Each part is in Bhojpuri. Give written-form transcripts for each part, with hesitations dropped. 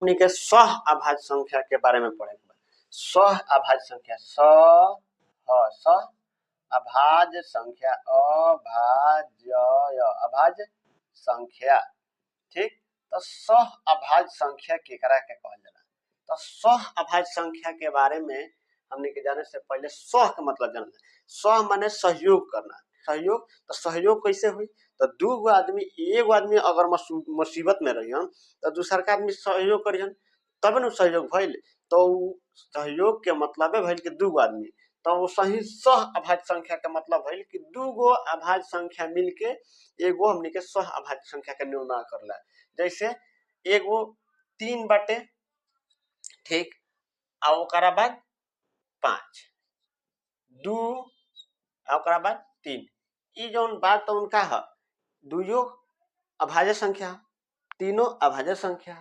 हमनी के सह अभाज्य संख्या के बारे में पढ़े। सह अभाज्य संख्या सह अभाज्य संख्या अभाज्य संख्या। ठीक, तो सह अभाज्य संख्या केकरा के कहल जाला। तो सह अभाज्य संख्या के बारे में हमने के जाने से पहले सह का मतलब जानना। सह माने सहयोग करना। सहयोग, तो सहयोग कैसे हुई, तो दूगो आदमी, एगो आदमी अगर मुसीबत में रहियन तो दूसर का आदमी सहयोग करियन तब न सहयोग भइल। तो सहयोग के मतलब है भइल कि दूगो आदमी, तो वो सही सह अभाज्य संख्या का मतलब भइल कि दूगो अभाज्य संख्या मिलके एगो हमनी के सह अभाज्य संख्या के निर्माण करला। जैसे एगो 3 बाटे, ठीक, आ ओकरा बाद 5, 2 आ ओकरा बाद 3, ई जौन बात तो उनका है दुइयो अभाज्य संख्या, तीनों अभाज्य संख्या,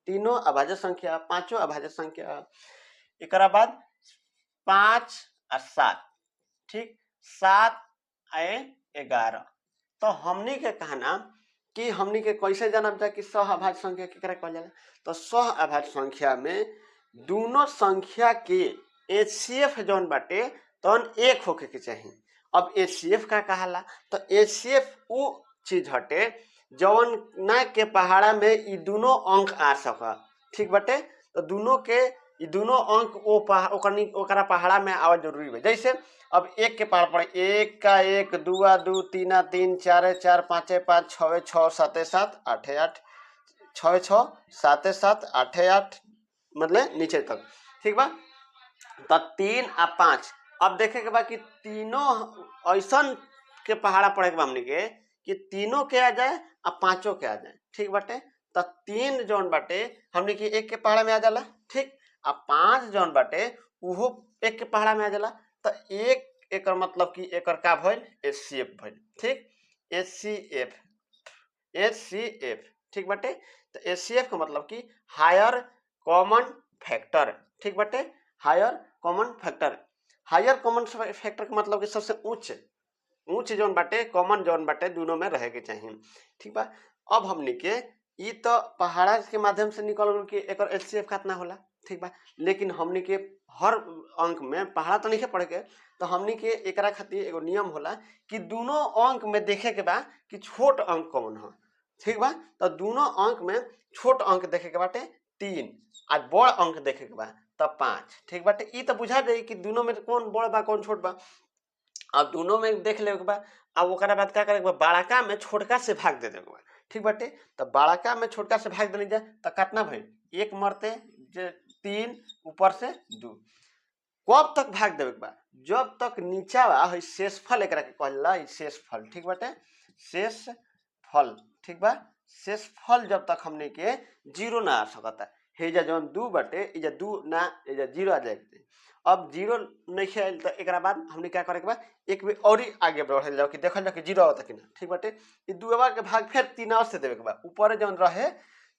तीनों अभाज्य संख्या, पांचों अभाज्य संख्या। एकरा बाद 5 और 7, ठीक, 7 आए 11। तो हमनी के कहना कि हमनी के कैसे जानब जा कि सह अभाज्य संख्या केकरा कहल जाला। तो सह अभाज्य संख्या में दोनों संख्या के एचसीएफ जौन बाटे तौन एक होके के चाहिए। अब एचसीएफ का कहाला, तो एचसीएफ उ चीज हटे जौन ना के पहाड़ा में ई दोनों अंक आ सका। ठीक बाटे, तो दोनों के ई दोनों अंक ओकरा पहाड़ा में आवा जरूरी है। जैसे अब एक के पहाड़ पड़े, एक का एक, दुआ दू, तीना तीन, चारे चार, पाँचे पाँच, छवे छः, साते सात, आठे आठ, छवे छः, साते सात, आठे आठ, मतलब नीचे तक। ठीक बा, तो 3 आ 5 अब देखे के बा कि तीनों ऐसा के पहाड़ा पड़े के बा हमनी के कि तीनों के आ जाए आ पांचों के आ जाए। ठीक बाटे, तो 3 जौन बाटे हमनी के एक के पहाड़ा में आ जाला, ठीक, आ 5 जौन बाटे उहो एक के पहाड़ा में आ जाला। तो एक एकर मतलब कि एकर का भइल, एचसीएफ भइल। ठीक, एचसीएफ, एचसीएफ, ठीक बाटे। तो एचसीएफ का मतलब कि हायर कॉमन फैक्टर। ठीक बाटे, higher common factor. Higher common factor का मतलब कि सबसे उच्च जौन बाटे, कॉमन जौन बाटे दोनों में रहे के चाहिए। ठीक बा, अब हमनी के ई तो पहाड़ा के माध्यम से निकल गल कि एकर एचसीएफ कितना होला। ठीक बा, लेकिन हमनी के हर अंक में पहाड़ा तो नहीं पड़े के, तो हमनी के एकरा खातिर एगो नियम होला कि दोनों अंक में देखे के बा कि छोट अंक कौन है। ठीक बा, तो दोनों अंक में छोट अंक देखे के बाटे 3 आ बड़ अंक देखे के बा तो 5। ठीक बाटे, ई तो बुझा जाई कि दोनों में कौन बड़ बा कौन छोट बा। अब दोनों में देख ले के बा, अब ओकरा बाद का करे के बा, बड़का में छोटका से भाग दे देके बा। ठीक बाटे, तो बड़का में छोटका से भाग देली जा तो कितना भइल, एक मरते 3 ऊपर से 2। कब तक भाग देवे के बा, जब तक नीचा बा शेषफल एकरा के कहला शेषफल। ठीक बाटे, शेषफल। ठीक बा, शेषफल जब तक हमने के 0 ना आ सकता। हेजा जौन 2 बाटे, इजा 2 ना, इजा 0 आ जाए। अब 0 नहीं आयल तो एकरा बाद हमने क्या करे के बा, एक भी और आगे बढ़ल जाओ कि देखल जाओ कि 0 आवता कि ना। ठीक बाटे, ई 2 के भाग फिर 3 से देवे के बा, ऊपर जौन रहे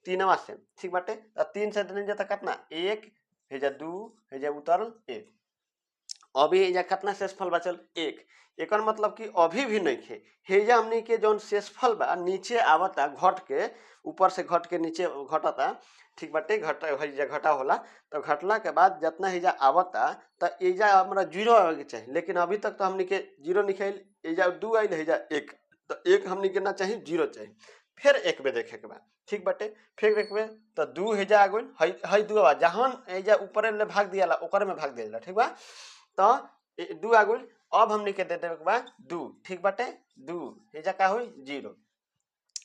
3 से। ठीक बाटे, तो 3 से देने जाता कितना, 1, हेजा 2, हेजा उतरल 1। अभी हेजा कितना शेषफल बचल, 1। एकर मतलब कि अभी भी नहीं खे हेजा हमनी के जौन शेषफल बा नीचे आवता, घट के ऊपर से घट के नीचे घटता। ठीक बाटे, घटा होला, तो घटला के बाद जितना हेजा आवता तो एजा हमरा 0 आवे के चाहिए, लेकिन अभी तक तो हमनी के 0 नहीं आइल। एजा 2 आइल, हेजा 1, तो 1 हमनी के ना चाहिए, 0 चाहिए। फिर एक में देखे के बाद, ठीक बाटे, फिर एक में तो 2 हेजा आ गइल, हई 2 आवा जहां एजा ऊपर ले भाग दियाला ओकर में भाग दियाला। ठीक बा, तो 2 आ गइल। अब हमनी के दे देवे के बाद 2। ठीक बाटे, 2 हेजा का होई, 0।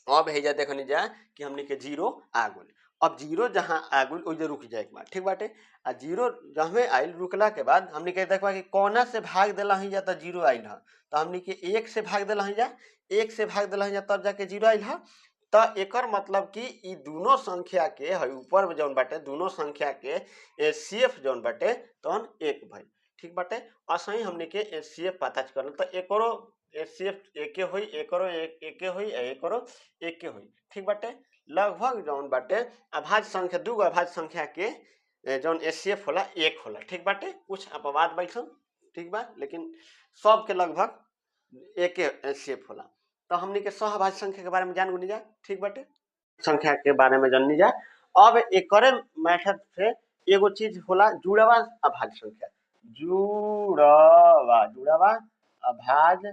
अब हेजा देखनी जा कि हमनी के 0 आ गइल। अब 0 जहां आ गइल ओइजे रुक जाए के बाद। ठीक बाटे, आ 0 जहां आइल रुकला के बाद हमनी के देखबा कि कोना से भाग देला ही जा तो 0 आइल ह। तो हमनी के 1 से भाग देला ही जा, 1 से भाग देला ही जा तब जाके 0 आइल ह। तो एकर मतलब कि ई दोनों संख्या के हई ऊपर जौन बाटे दोनों संख्या के एचसीएफ जौन बाटे तौन 1 भइल। ठीक बाटे, असही हमनी के एचसीएफ पता करना, तो एकरो एचसीएफ एके होई, एकरो एके होई, एकरो एके होई। ठीक बाटे, लगभग जौन बाटे अभाज्य संख्या, दूगो अभाज्य संख्या के जौन एचसीएफ होला 1 होला। ठीक बाटे, कुछ अपवाद बैठन, ठीक बा, लेकिन सब के लगभग एके एचसीएफ होला। तो हमनी के सहअभाज्य संख्या के बारे में जान गुनी जा। ठीक बाटे, संख्या के बारे में जाननी जा। अब एकरे मेथड से एगो चीज होला जुड़वा अभाज्य संख्या, जुड़वा अभाज्य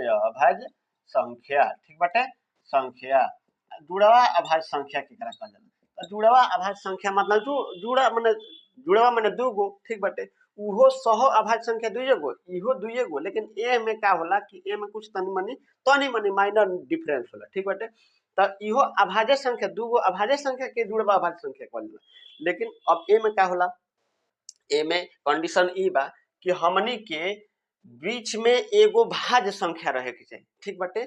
अभाज्य संख्या, ठीक बाटे संख्या। जुड़वा अभाज्य संख्या के कहल जाला। तो जुड़वा अभाज्य संख्या मतलब जुड़वा माने दू गो, ठीक बाटे। उहो सह अभाज्य संख्या दुइये गो, इहो दुइये गो, लेकिन ए में का होला कि ए में कुछ तनी मनी माइनर डिफरेंस होला, ठीक बाटे। तो इहो अभाज्य संख्या दूगो अभाज्य संख्या के जुड़वा अभाज्य संख्या कहल जाला। लेकिन अब ए में का होला, ए में कंडीशन ई बा कि हमनी के बीच में एगो भाज्य संख्या रहे के चाहिए, ठीक बाटे।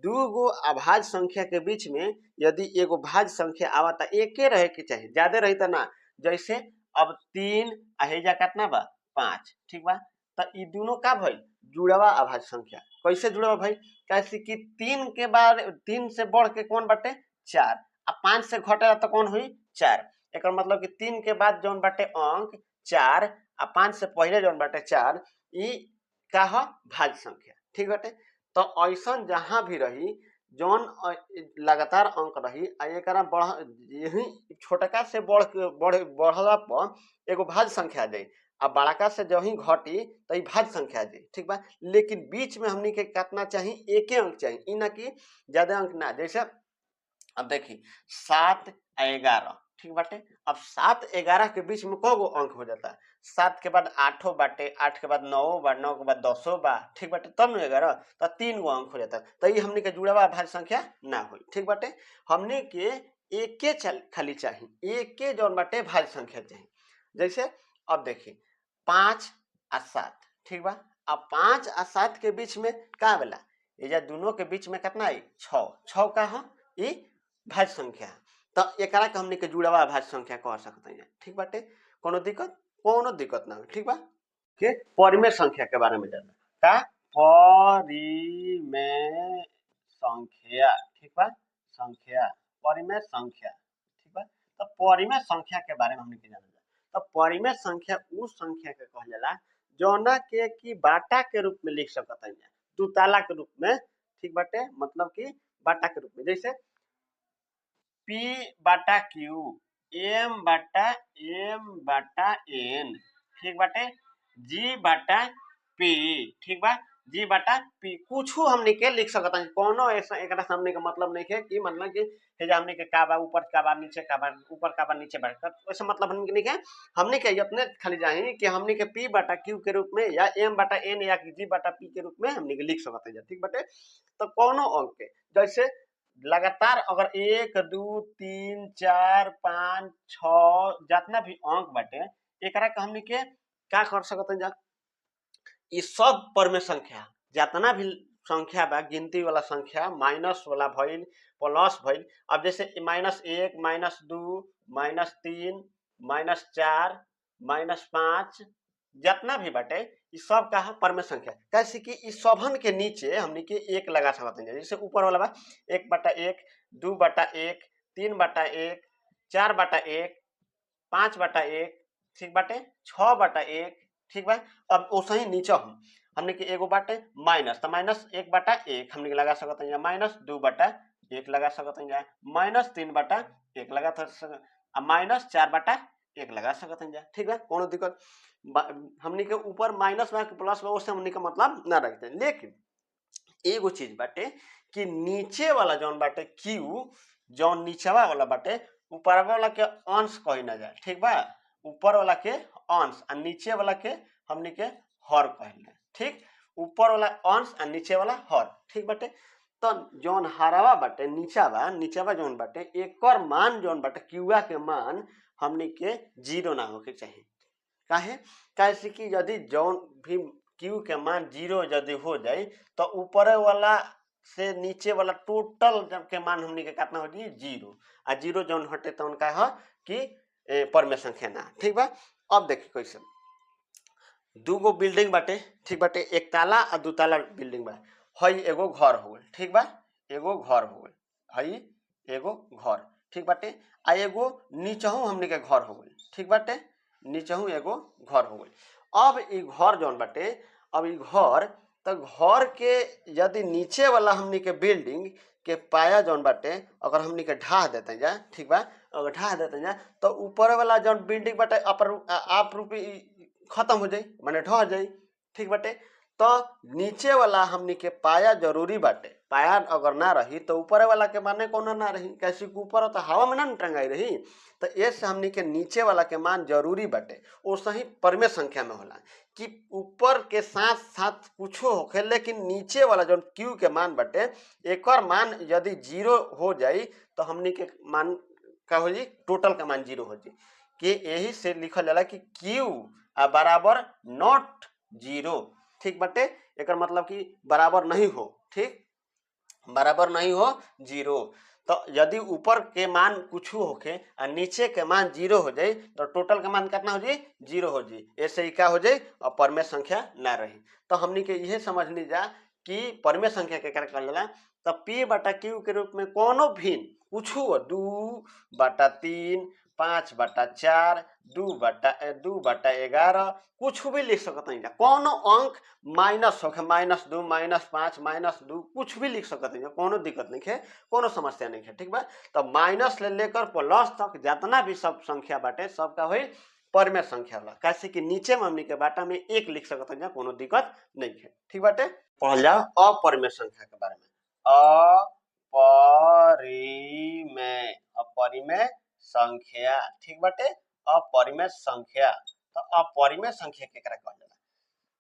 दूगो अभाज्य संख्या के बीच में यदि एगो भाज्य संख्या आवता एके रहे के चाहिए, ज्यादा रही त ना। जैसे अब 3 आ हेजा कितना बा 5, ठीक बा। त ई दोनों का भइल जुड़वा अभाज्य संख्या। कैसे जुड़वा भाई, कैसे कि 3 के बाद 3 से बढ़ के कौन बाटे 4, आ 5 से घटेला तो कौन हुई 4। एकर मतलब कि 3 के बाद जौन बाटे अंक 4 आ 5 से पहले जौन बाटे 4, ई का ह भाज्य संख्या, ठीक बाटे। तो ऐसन जहां भी रही जौन लगातार अंक रही आ एकरा यही छोटका से बढ़ला पर एगो भाज्य संख्या आ जाई, आ बड़का से जो ही घटी तो ई भाज्य संख्या आ जाई, ठीक बा। लेकिन बीच में हमनी के कितना चाहिए एके अंक चाहिए, ई ना कि ज्यादा अंक ना। जैसे अब देखी 7 आ 11, ठीक बाटे। अब 7 11 के बीच में कगो अंक हो जाता, 7 के बाद 8 बाटे, 8 के बाद 9 बा, 9 के बाद 10 बा, ठीक बाटे। तब न 11 तो 3 गो अंक हो जाता। तो ये हमने के जुड़वा अभाज्य संख्या ना हुई, ठीक बाटे। हमने के एके खाली चाहिए, एके जौन बाटे भाज्य संख्या चाहिए। जैसे अब देखी 5 आ 7, ठीक बा। अब 5 आ 7 के बीच में का वाला ये दोनों के बीच में कितना आई 6 का है ई भाज्य संख्या। तो एकरा के हमने के जुड़वा भाज्य संख्या कह सकते हैं, ठीक बाटे। कोनो दिक्कत ना हो, ठीक बा। के परिमेय संख्या के बारे में जानना का परिमेय संख्या, ठीक बा। संख्या परिमेय संख्या, ठीक बा। तो परिमेय संख्या के बारे में हमने के जानना। तो परिमेय संख्या उस संख्या के कहल जाला जौना के की बाटा के रूप में लिख सकत है, दू ताला के रूप में, ठीक बाटे। मतलब कि बाटा के रूप में, जैसे P बटा Q M बटा N, ठीक बाटे। G बटा P, ठीक बा। G बटा P कुछ हमने के लिख सकता है, कोनो ऐसा एकरा सामने का मतलब नहीं है कि मतलब कि हेजा हमने के का बा ऊपर का बा नीचे का बा ऊपर का बा नीचे बा, वैसे मतलब हमने के नहीं है। हमने के अपने खाली जाए कि हमने के P बटा Q के रूप में या M बटा N या G बटा P के रूप में हमने के लिख सकते हैं, ठीक बाटे। तो कोनो अंक के जैसे लगातार अगर 1 2 3 4 5 6 जितना भी अंक बाटे एकरा के हमनी के का कर सकते हैं, ये सब परिमेय संख्या जितना भी संख्या बा गिनती वाला संख्या माइनस वाला भइल प्लस भइल। अब जैसे -1 -2 -3 -4 -5 जितना भी बाटे ये सब का है परिमेय संख्या। कैसे कि इस सबन के नीचे हमनी के 1 लगा सकते हैं। जैसे ऊपर वाला बा 1 बटा 1 2 बटा 1 3 बटा 1 4 बटा 1 5 बटा 1, ठीक बाटे 6 बटा 1, ठीक बा। अब वैसे ही नीचे हमने के एगो बाटे माइनस, तो -1 बटा 1 हमने के लगा सकते हैं, -2 बटा 1 लगा सकते हैं, -3 बटा 1 लगा सकते हैं, -4 बटा 1 लगा सकते हैं, ठीक है। कोनो दिक्कत हमने के ऊपर माइनस बा प्लस बा उससे हमने का मतलब ना रखते हैं। लेकिन एगो चीज बाटे कि नीचे वाला जौन बाटे Q जौन नीचवा वाला बाटे ऊपर वाला के अंश कही ना जाए, ठीक बा। ऊपर वाला के अंश और नीचे वाला के हमने के हर कहले, ठीक। ऊपर वाला अंश और नीचे वाला हर, ठीक बाटे। तो जौन हरावा बाटे नीचावा जौन बाटे एकर मान जौन बाटे क्यूआ के मान हमने के 0 ना होके चाहिए। काहे कैसे कि यदि जौन भी क्यू के मान 0 यदि हो जाए तो ऊपर वाला से नीचे वाला टोटल के मान हमने के कितना हो जाए 0, आ 0 जौन हटे तो उनका है कि परिमेय संख्या ना, ठीक बा। अब देखिए कैसे दूगो बिल्डिंग बाटे, ठीक बाटे। एक ताला और दो ताला बिल्डिंग बा। हई एगो घर हो गए, ठीक बा। एगो घर हो गए, हई एगो घर, ठीक बाटे। आ एगो नीचहू हमने के घर हो गए, ठीक बाटे। नीचहू एगो घर हो गए। अब ई घर जौन बाटे अब ई घर तो घर के यदि नीचे वाला हमनी के बिल्डिंग के पाया जौन बाटे अगर हमनी के ढा देते जा, ठीक बा, अगर ढा देते जा तो ऊपर वाला जौन बिल्डिंग बाटे आप रूपी खत्म हो जाई, माने ढह जाई, ठीक बाटे। तो नीचे वाला हमनी के पाया जरूरी बाटे, पाया अगर ना रही तो ऊपर वाला के माने कोनो ना रही, कैसे कि ऊपर तो हवा में ना टंगाई रही। तो ऐसे हमनी के नीचे वाला के मान जरूरी बाटे। वो सही परमे संख्या में होला कि ऊपर के साथ साथ कुछ होखे, लेकिन नीचे वाला जो क्यू के मान बाटे एक मान यदि 0 हो जाई तो हमनी के मान का हो जी, टोटल का मान 0 हो जी। कि यही से लिखल जाला कि क्यू बराबर नॉट 0, ठीक बाटे। एक मतलब कि बराबर नहीं हो, ठीक, बराबर नहीं हो 0। तो यदि ऊपर के मान कुछ होके और नीचे के मान 0 हो जाए तो टोटल का मान कितना हो जाए, 0 हो जाए। ऐसे ही क्या हो जाए, और परमेय संख्या ना रही। तो हमनी के यह समझनी जा कि परमेय संख्या के क्या कहल जाला। तो P बटा Q के रूप में कोनो भी कुछ 2/3, 5/4, 2/11 कुछ भी लिख सकते हैं। कोनो अंक माइनस होके -2, -5, -2 कुछ भी लिख सकते हैं, कोनो दिक्कत नहीं है, कोनो समस्या नहीं है, ठीक बा। तो माइनस ले लेकर प्लस तक जितना भी सब संख्या बाटे सबका हुई परमेय संख्या होला। कैसे कि नीचे में हमनी के बाटा में 1 लिख सकते हैं, कोनो दिक्कत नहीं है, ठीक बाटे। पढ़ जाओ अपरिमेय संख्या के बारे में। अपरिमेय संख्या, ठीक बाटे, अपरिमेय संख्या। तो अपरिमेय संख्या केकरा कहल जाला।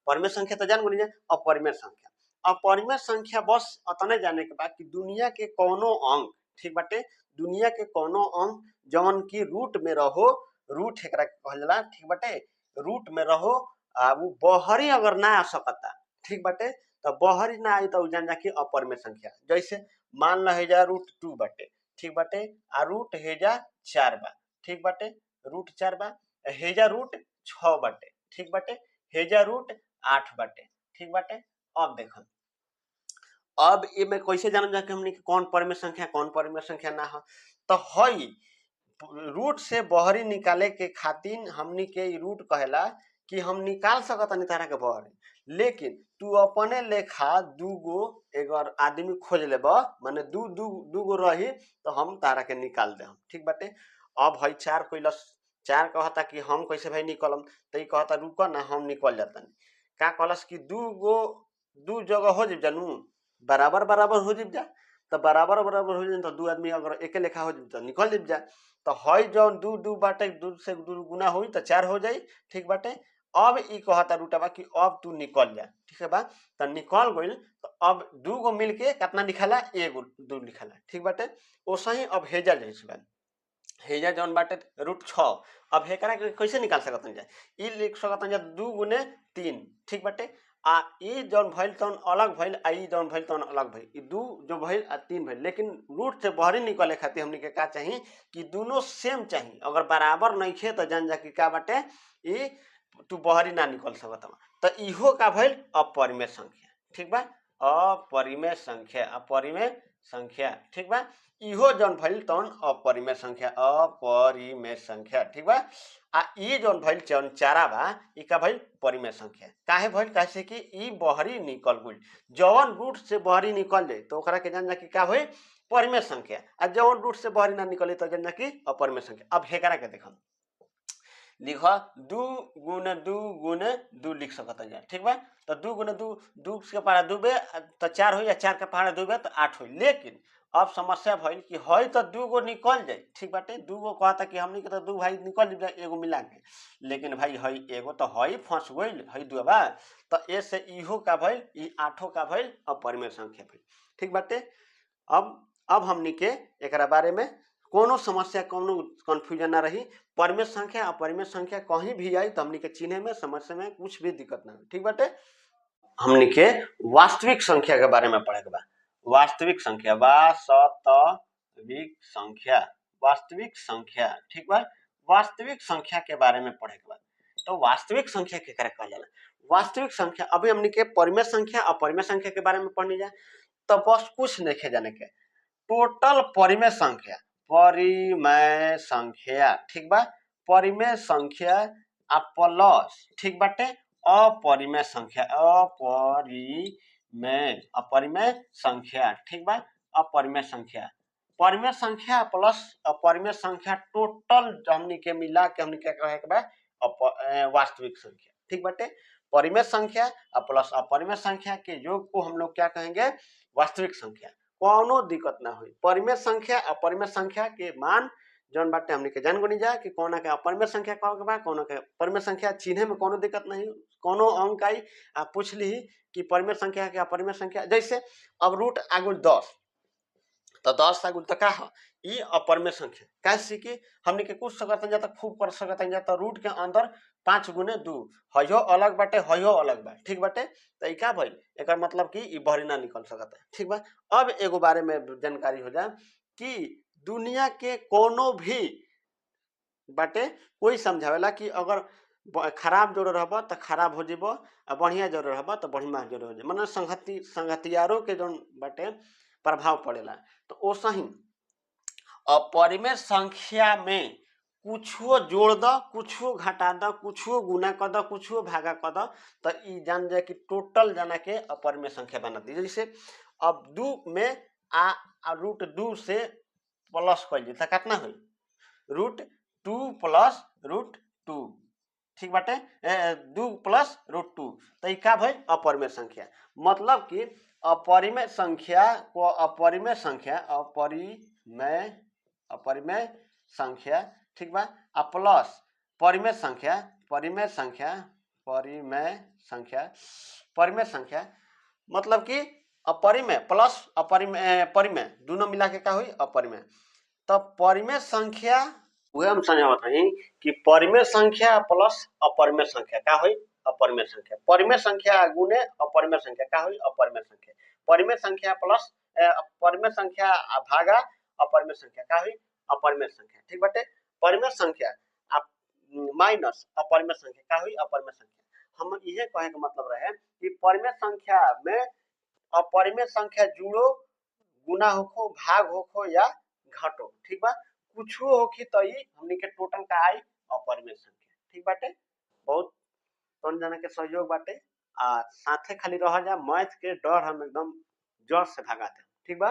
परिमेय संख्या तो जान बोली, अपरिमेय संख्या। अपरिमेय संख्या बस अतने जाने के बाद कि दुनिया के कोनो अंक, ठीक बाटे, दुनिया के कोनो अंक जवन की रूट में रहो, रूट एकरा कहल जाला, ठीक बाटे, रूट में रहो वो बहरी अगर ना आ सकता, ठीक बाटे, तो बहरी ना आई तो जान जा कि अपरिमेय संख्या। जैसे मान लो हेजा √2 बाटे, ठीक बाटे, आ रूट हेजा 4 बा, ठीक बाटे, रूट 4 बा, हेजा रूट 6 बाटे, ठीक बाटे, हेजा रूट 8 बाटे, ठीक बाटे। अब देखो, अब ये में कैसे जानल जा कि हमनी के कौन परमेय संख्या कौन परमेय संख्या ना हो। तो हई रूट से बहरी निकाले के खातिर हमनी के रूट कहेला कि हम निकाल सकत नहीं तारा के बहरी, लेकिन तू अपने लेखा दूगो अगर आदमी खोज लेब, माने दू गो रही तो हम तारा के निकाल दे, ठीक बाटे। अब हई 4 कैलस, 4 कहता कि हम कैसे भाई निकलम, तो ये कहता रुको ना हम निकल जाता। का कहलस कि दू जगह हो जाए जानू, बराबर बराबर हो जाए जा, तो बराबर बराबर हो जाए तो 2 आदमी अगर एक लेखा हो जाए तो निकल जाए जा। तो हई जौन 2 बाटे 2 से 2 गुना हुई तो 4 हो जाई, ठीक बाटे। अब ई कहता रूटवा कि अब तू निकल जा, ठीक है बा। तो निकल गइल तो अब 2 गो मिलके कितना लिखाला, 1 2 लिखाला, ठीक बाटे। ओसा ही अब हेजा जैसे बा, हेजा जौन बाटे √6। अब हेकरा के कैसे निकाल सकत जा, ई लिख सकत जा 2 गुने 3, ठीक बाटे। आ ई जौन भइल तौन अलग भइल, आ ई जौन भइल तौन अलग भइल, ई 2 जो भइल आ 3 भइल। लेकिन रूट से बहरी निकले खातिर हमनी के का चाहिए कि दोनों सेम चाहिए। अगर बराबर नहीं खे तो जान जा कि का बाटे ई तू बहरी ना निकल सकत। तो इहो का भइल अपरिमेय संख्या, ठीक बा, अपरिमेय संख्या, अपरिमेय संख्या, ठीक बा। इहो जौन भइल तौन अपरिमेय संख्या, अपरिमेय संख्या, ठीक बा। आ ई जौन भइल जौन 4 बा ई का भइल परिमेय संख्या। काहे भइल, कैसे कि ई बहरी निकल गइल। जौन रूट से बहरी निकल जाए तो ओकरा के जान जा कि का होई परिमेय संख्या, आ जौन रूट से बहरी ना निकले तो जान जा कि अपरिमेय संख्या। अब हेकरा के देखम, लिख 2 गुने 2 गुने 2 लिख सकत जा, ठीक बा। तो 2 गुने 2, 2 के पहाड़ा 2 बे तो 4 हो, या 4 के पहाड़ा 2 बे तो 8 हो। लेकिन अब समस्या भइल कि हई तो 2 गो निकल जाए, ठीक बाटे, 2 गो कहता कि हमनी के तो 2 भाई निकल जाए एगो मिला के, लेकिन भाई हई एगो तो हई फंस गइल, हई 2 बा। तो ऐसे इहो का भइल, ई 8 का भइल अपरिमेय संख्या भइल, ठीक बाटे। अब हमनी के एकरा बारे में कोनो समस्या कोनो कंफ्यूजन ना रही। परिमेय संख्या अपरिमेय संख्या कहीं भी आई तो हमनी के चिन्हे में समस्या में कुछ भी दिक्कत ना, ठीक बाटे। हमनी के वास्तविक संख्या के बारे में पढ़े के बा। वास्तविक संख्या, वास्तविक संख्या, वास्तविक संख्या, ठीक बा। वास्तविक संख्या के बारे में पढ़े के बा। तो वास्तविक संख्या के करे कहल जाला। वास्तविक संख्या अभी हमनी के परिमेय संख्या अपरिमेय संख्या के बारे में पढ़नी जाए तो बस कुछ नहीं जाने के, टोटल परिमेय संख्या, परिमेय संख्या, ठीक बा, परिमेय संख्या आ प्लस, ठीक बाटे, अपरिमेय संख्या, अपरिमेय संख्या, ठीक बा। अपरिमेय संख्या, परिमेय संख्या प्लस अपरिमेय संख्या टोटल हमनी के मिला के हमनी के कहे के बा वास्तविक संख्या, ठीक बाटे। परिमेय संख्या प्लस अपरिमेय संख्या के योग को हम लोग क्या कहेंगे, वास्तविक संख्या। कोनो दिक्कत ना हुई, परिमेय संख्या अपरिमेय संख्या के मान जौन बाटे हमनी के जान गुनी जा कि कौन के अपरिमेय संख्या कहे के बा, कौन के परिमेय संख्या। चिन्हे में कोनो दिक्कत नहीं, कोनो अंक आई आप पूछ ली कि परिमेय संख्या के अपरिमेय संख्या। जैसे अब रूट आगुल 10 तो 10 आगुल तो का है, ई अपरिमेय संख्या। कैसे कि हमनी के कुछ सकत जा तक खूब कर सकत जा, तो रूट के अंदर 5 गुने 2 हयो अलग बाटे, हयो अलग बा, ठीक बाटे। तो ई का भइल, एकर मतलब कि ई बहरी ना निकल सकत है, ठीक बा। अब एगो बारे में जानकारी हो जाए कि दुनिया के कोनो भी बाटे कोई समझावेला कि अगर खराब जोड़ रहबा तो खराब हो जेबो, आ बढ़िया जोड़ रहबा तो बढ़िया जोड़ हो जाए, मतलब संगतियारों के जोन बाटे प्रभाव पड़ेला। तो ओसा ही अपरिमेय संख्या में कुछो जोड़ द, कुछो घटा द, कुछो गुना कर द, कुछो भागा कर द, तो ई जान जाए कि टोटल जाना के अपरिमेय संख्या बना दी। जैसे अब 2 में रूट 2 से प्लस कर दी तो कितना हुई, रूट 2 प्लस रूट 2, ठीक बाटे। 2 प्लस रूट 2 तो ई का भाई अपरिमेय संख्या। मतलब कि अपरिमेय संख्या को अपरिमेय संख्या, अपरिमेय संख्या, ठीक बा, प्लस परिमेय संख्या, परिमेय संख्या, परिमेय संख्या, परिमेय संख्या, मतलब कि अपरिमेय प्लस अपरिमेय, परिमेय दोनों मिला के का हुई अपरिमेय। तो परिमेय संख्या वह हम समझावत हई कि परिमेय संख्या प्लस अपरिमेय संख्या का हुई अपरिमेय संख्या। परिमेय संख्या गुने अपरिमेय संख्या का हुई अपरिमेय संख्या। परिमेय संख्या प्लस परिमेय संख्या भागा अपरिमेय संख्या का हुई अपरिमेय संख्या, ठीक बाटे। परिमेय संख्या माइनस अपरिमेय संख्या का हुई अपरिमेय संख्या। हम इहे कहे के मतलब रहे कि परिमेय संख्या में अपरिमेय संख्या जुड़ो, गुना होखो, भाग होखो या घटो, ठीक बा, कुछो होखी तो ई हमनी के टोटल का आई अपरिमेय संख्या, ठीक बाटे। बहुत कौन जाने के सहयोग बाटे। साथे खाली रह जा मैथ के डर हम एकदम जड़ से भगा दे, ठीक बा।